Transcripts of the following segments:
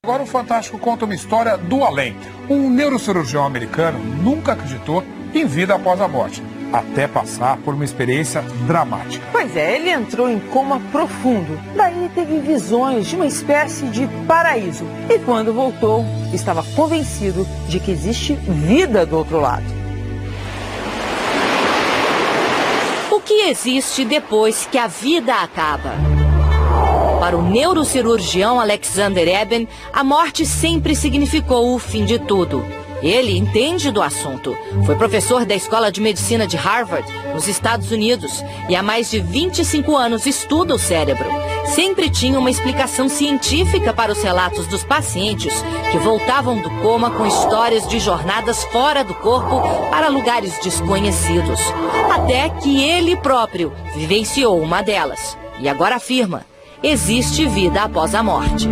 Agora o Fantástico conta uma história do além. Um neurocirurgião americano nunca acreditou em vida após a morte, até passar por uma experiência dramática. Pois é, ele entrou em coma profundo. Daí teve visões de uma espécie de paraíso. E quando voltou, estava convencido de que existe vida do outro lado. O que existe depois que a vida acaba? Para o neurocirurgião Alexander Eben, a morte sempre significou o fim de tudo. Ele entende do assunto. Foi professor da Escola de Medicina de Harvard, nos Estados Unidos, e há mais de 25 anos estuda o cérebro. Sempre tinha uma explicação científica para os relatos dos pacientes que voltavam do coma com histórias de jornadas fora do corpo para lugares desconhecidos. Até que ele próprio vivenciou uma delas. E agora afirma: existe vida após a morte.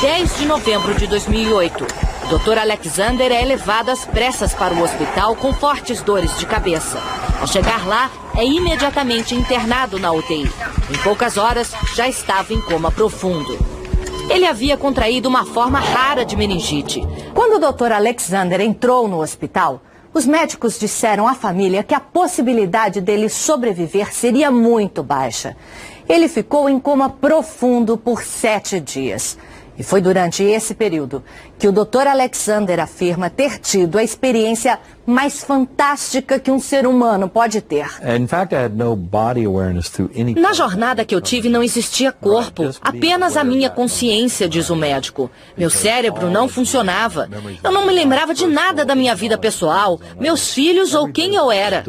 10 de novembro de 2008, o Dr. Alexander é levado às pressas para o hospital com fortes dores de cabeça. Ao chegar lá, é imediatamente internado na UTI. Em poucas horas, já estava em coma profundo. Ele havia contraído uma forma rara de meningite. Quando o Dr. Alexander entrou no hospital, os médicos disseram à família que a possibilidade dele sobreviver seria muito baixa. Ele ficou em coma profundo por 7 dias. E foi durante esse período que o Dr. Alexander afirma ter tido a experiência mais fantástica que um ser humano pode ter. Na jornada que eu tive não existia corpo, apenas a minha consciência, diz o médico. Meu cérebro não funcionava. Eu não me lembrava de nada da minha vida pessoal, meus filhos ou quem eu era.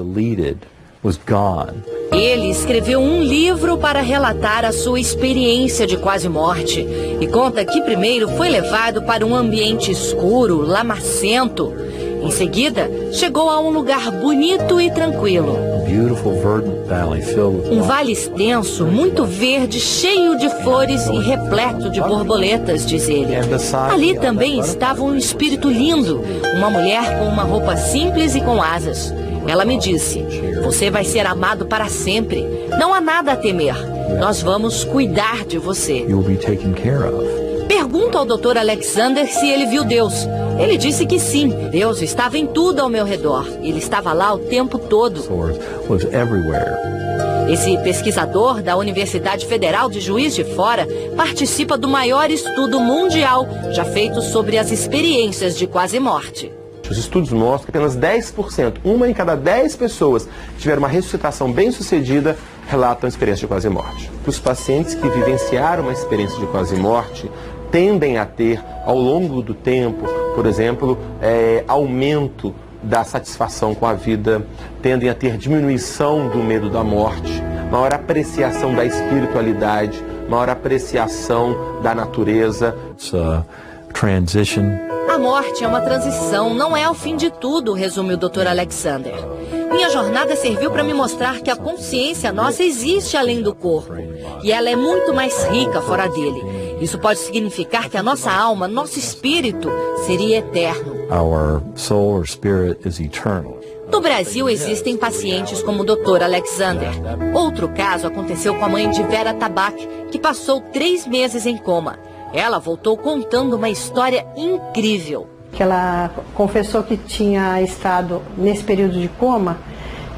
Ele escreveu um livro para relatar a sua experiência de quase morte e conta que primeiro foi levado para um ambiente escuro, lamacento. Em seguida, chegou a um lugar bonito e tranquilo. Um vale extenso, muito verde, cheio de flores e repleto de borboletas, diz ele. Ali também estava um espírito lindo, uma mulher com uma roupa simples e com asas. Ela me disse: você vai ser amado para sempre. Não há nada a temer. Nós vamos cuidar de você. Pergunto ao Dr. Alexander se ele viu Deus. Ele disse que sim. Deus estava em tudo ao meu redor. Ele estava lá o tempo todo. Esse pesquisador da Universidade Federal de Juiz de Fora participa do maior estudo mundial já feito sobre as experiências de quase morte. Os estudos mostram que apenas 10%, uma em cada 10 pessoas que tiveram uma ressuscitação bem-sucedida, relatam a experiência de quase morte. Os pacientes que vivenciaram uma experiência de quase morte tendem a ter, ao longo do tempo, por exemplo, aumento da satisfação com a vida, tendem a ter diminuição do medo da morte, maior apreciação da espiritualidade, maior apreciação da natureza. A morte é uma transição, não é o fim de tudo, resume o Dr. Alexander. Minha jornada serviu para me mostrar que a consciência nossa existe além do corpo. E ela é muito mais rica fora dele. Isso pode significar que a nossa alma, nosso espírito, seria eterno. No Brasil existem pacientes como o Dr. Alexander. Outro caso aconteceu com a mãe de Vera Tabak, que passou 3 meses em coma. Ela voltou contando uma história incrível. Ela confessou que tinha estado nesse período de coma,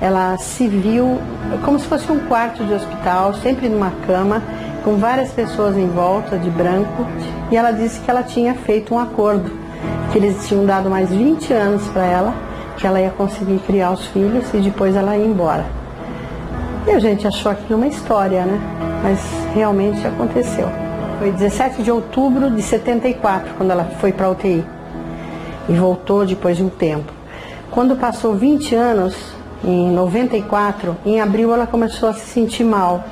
ela se viu como se fosse um quarto de hospital, sempre numa cama, com várias pessoas em volta, de branco, e ela disse que ela tinha feito um acordo, que eles tinham dado mais 20 anos para ela, que ela ia conseguir criar os filhos e depois ela ia embora. E a gente achou aquilo uma história, né? Mas realmente aconteceu. Foi 17 de outubro de 74, quando ela foi para a UTI. E voltou depois de um tempo. Quando passou 20 anos, em 94, em abril ela começou a se sentir mal.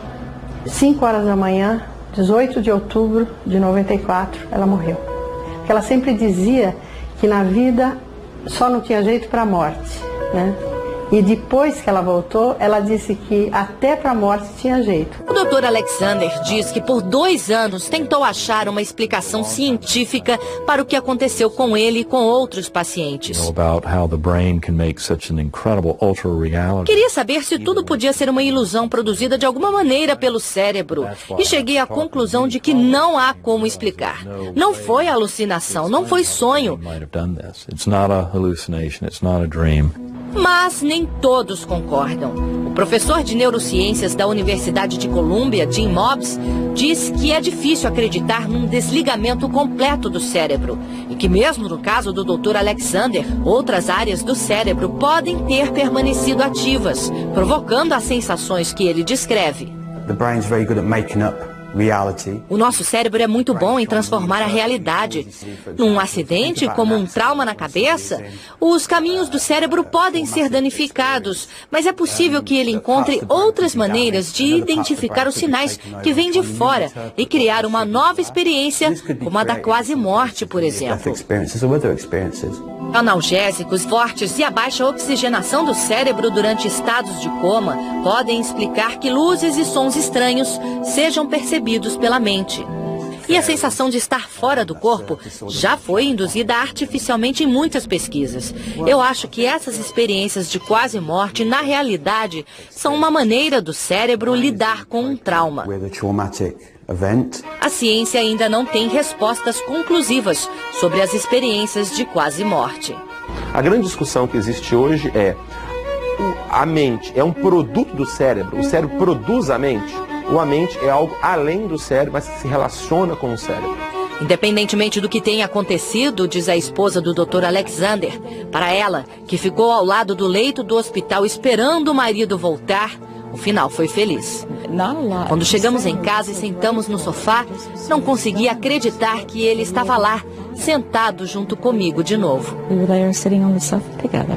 5 horas da manhã, 18 de outubro de 94, ela morreu. Porque ela sempre dizia que na vida só não tinha jeito para a morte, né? E depois que ela voltou, ela disse que até para a morte tinha jeito. O Dr. Alexander diz que por 2 anos tentou achar uma explicação científica para o que aconteceu com ele e com outros pacientes. Queria saber se tudo podia ser uma ilusão produzida de alguma maneira pelo cérebro. E cheguei à conclusão de que não há como explicar. Não foi alucinação, não foi sonho. Mas nem todos concordam. O professor de neurociências da Universidade de Colômbia, Jim Mobbs, diz que é difícil acreditar num desligamento completo do cérebro e que mesmo no caso do Dr. Alexander, outras áreas do cérebro podem ter permanecido ativas, provocando as sensações que ele descreve. The brain's very good at making up reality. O nosso cérebro é muito bom em transformar a realidade. Num acidente, como um trauma na cabeça, os caminhos do cérebro podem ser danificados, mas é possível que ele encontre outras maneiras de identificar os sinais que vêm de fora e criar uma nova experiência, como a da quase morte, por exemplo. Analgésicos fortes e a baixa oxigenação do cérebro durante estados de coma podem explicar que luzes e sons estranhos sejam percebidos pela mente. E a sensação de estar fora do corpo já foi induzida artificialmente em muitas pesquisas. Eu acho que essas experiências de quase morte, na realidade, são uma maneira do cérebro lidar com um trauma. A ciência ainda não tem respostas conclusivas sobre as experiências de quase morte. A grande discussão que existe hoje é: a mente é um produto do cérebro? O cérebro produz a mente? Ou a mente é algo além do cérebro, mas que se relaciona com o cérebro? Independentemente do que tenha acontecido, diz a esposa do Dr. Alexander, para ela, que ficou ao lado do leito do hospital esperando o marido voltar, o final foi feliz. Quando chegamos em casa e sentamos no sofá, não conseguia acreditar que ele estava lá, sentado junto comigo de novo. We were there sitting on the sofa together.